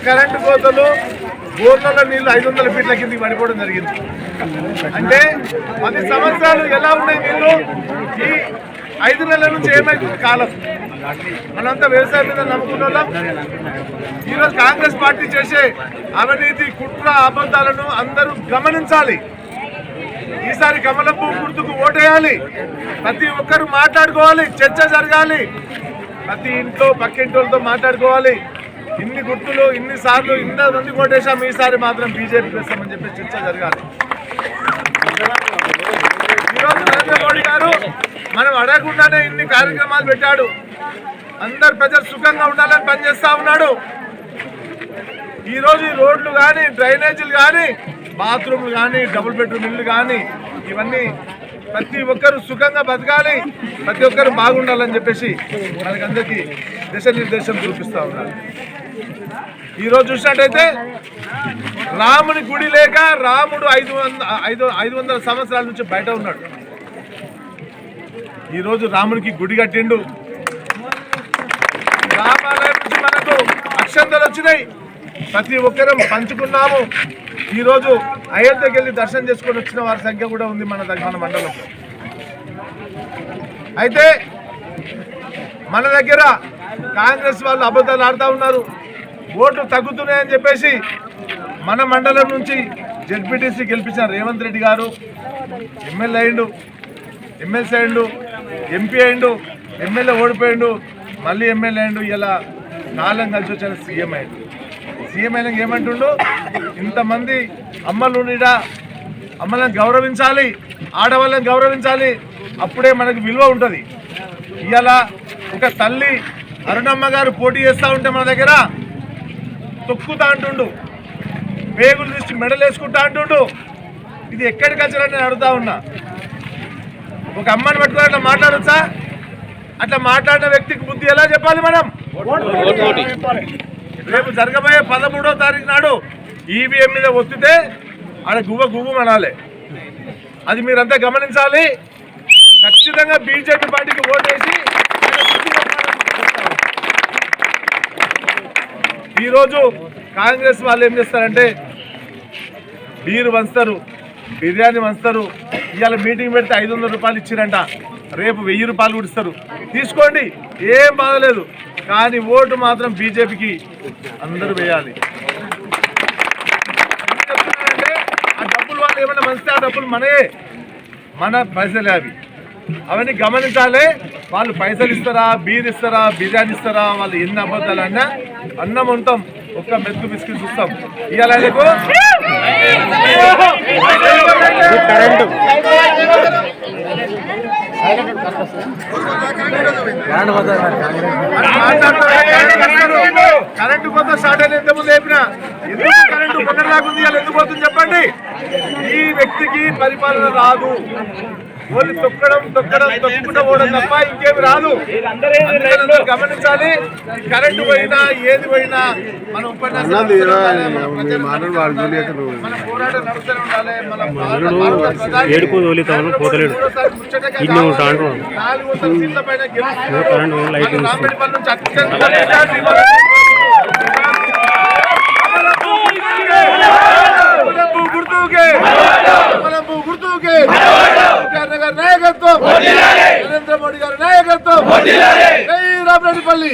Current కోతలు బోర్లలో నీళ్లు 500 ఫీట్ల కిందకి పడిపోవడం జరిగింది. అంటే 10 సంవత్సరాలు ఎలా ఉన్నాయి నీళ్లు, ఈ 5 నెలల నుంచి ఏమైతుంది కాలం. మనంతా వ్యవసాయం మీద నమ్ముకున్న వాళ్ళం. ఈరోజు కాంగ్రెస్ పార్టీ చేసే అవినీతి కుట్ర అబద్ధాలను అందరూ గమనించాలి. ఈసారి కమలం పువ్వు గుర్తుకు ఓటేయాలి. ప్రతి ఒక్కరు మాట్లాడుకోవాలి, చర్చ జరగాలి. ప్రతి ఇంట్లో పక్కింటోళ్ళతో మాట్లాడుకోవాలి. ఇన్ని గుర్తులు ఇన్ని సార్లు మంది ఓటేసాం, ఈసారి మాత్రం బీజేపీ వేస్తామని చెప్పి చర్చ జరగాలి. ఈరోజు నరేంద్ర మోడీ గారు మనం అడగకుండానే ఇన్ని కార్యక్రమాలు పెట్టాడు. అందరు ప్రజలు సుఖంగా ఉండాలని పనిచేస్తా ఉన్నాడు. ఈరోజు ఈ రోడ్లు కానీ, డ్రైనేజీలు కానీ, బాత్రూమ్లు కానీ, డబుల్ బెడ్రూమ్ ఇల్లు కానీ, ఇవన్నీ ప్రతి ఒక్కరు సుఖంగా బతకాలి, ప్రతి ఒక్కరు బాగుండాలని చెప్పేసి మనకందరికీ దిశానిర్దేశం చూపిస్తూ ఉన్నారు. ఈరోజు చూసినట్టయితే రాముని గుడి లేక రాముడు 500 సంవత్సరాల నుంచి బయట ఉన్నాడు. ఈరోజు రామునికి గుడి కట్టిండు. రామాలయం నుంచి మనకు అక్షంతలు వచ్చినాయి, ప్రతి ఒక్కరం పంచుకున్నాము. ఈరోజు అయోధ్యకి వెళ్ళి దర్శనం చేసుకొని వచ్చిన వారి సంఖ్య కూడా ఉంది మన మండలంలో. అయితే మన దగ్గర కాంగ్రెస్ వాళ్ళు అబద్ధాలు ఆడుతూ ఉన్నారు. ఓట్లు తగ్గుతున్నాయని చెప్పేసి మన మండలం నుంచి జెడ్పీటీసీ గెలిపించిన రేవంత్ రెడ్డి గారు ఎమ్మెల్యే అయిండు, ఎమ్మెల్సీ అయిండు, ఎంపీ అయిండు, ఎమ్మెల్యే ఓడిపోయిండు, మళ్ళీ ఎమ్మెల్యే అయిండు. ఇలా కాలం కలిసి వచ్చిన సీఎం అయిండు. సీఎం అయినా ఏమంటుండు, ఇంతమంది అమ్మలు అమ్మలను గౌరవించాలి, ఆడవాళ్ళని గౌరవించాలి, అప్పుడే మనకు విలువ ఉంటుంది. ఇవాళ ఒక తల్లి అరుణమ్మ గారు పోటీ చేస్తూ ఉంటే మన దగ్గర తొక్కుతా అంటుండు, పేగులు తీసి మెడలు వేసుకుంటా అంటుండు. ఇది ఎక్కడికి వచ్చారని నేను అడుగుతా ఉన్నా. ఒక అమ్మని పట్టుకుని అట్లా మాట్లాడొచ్చా? అట్లా మాట్లాడిన వ్యక్తికి బుద్ధి ఎలా చెప్పాలి మనం? రేపు జరగబోయే 13వ తారీఖు నాడు ఈవీఎం మీద ఒత్తితే ఆడ గువ్వ మనాలి. అది మీరంతా గమనించాలి. ఖచ్చితంగా బీజేపీ పార్టీకి ఓటేసి ఈరోజు కాంగ్రెస్ వాళ్ళు ఏం చేస్తారంటే బీరు వంచుతారు, బిర్యానీ వంచుతారు. ఇవాళ మీటింగ్ పెడితే 500 రూపాయలు ఇచ్చిరంట, రేపు 1000 రూపాయలు కూడా ఇస్తారు. తీసుకోండి, ఏం బాధలేదు. కానీ ఓటు మాత్రం బీజేపీకి అందరూ వేయాలి. చెప్తున్నారంటే ఆ డబ్బులు వాళ్ళు ఏమైనా మంచితే ఆ డబ్బులు మన పైసలే అవి. అవన్నీ గమనించాలి. వాళ్ళు పైసలు ఇస్తారా, బీర్ ఇస్తారా, బిర్యానీ ఇస్తారా, వాళ్ళు ఎన్ని అబద్ధాలు అన్నా అన్నం ఉంటాం, ఒక్క మెతుకు బిస్కెట్ చూస్తాం. ఇవాళ ఆయనకు కరెంటు కొంత స్టార్ట్ అయిన ఇంతకుముందు చెప్పినా, ఎందుకు కరెంటు కొనరాకుంది, ఇవాళ ఎందుకు పోతుంది చెప్పండి. ఈ వ్యక్తికి పరిపాలన రాదు. ఓన్లీ తొక్కుకుంటూ పోవడం తప్ప ఇంకేమి రాదు. గమనించాలి. కరెంటు పోయినా ఏది పోయినా మన ఉపన్యాసం మన పోరాటం నడుస్తూనే ఉండాలి. మన 400 సీట్ల పైన రాంబెడిపల్లి నుంచి అత్యంత గుర్తుకే నాయకత్వం, నరేంద్ర మోడీ గారి నాయకత్వం, జై రామరెడ్డిపల్లి.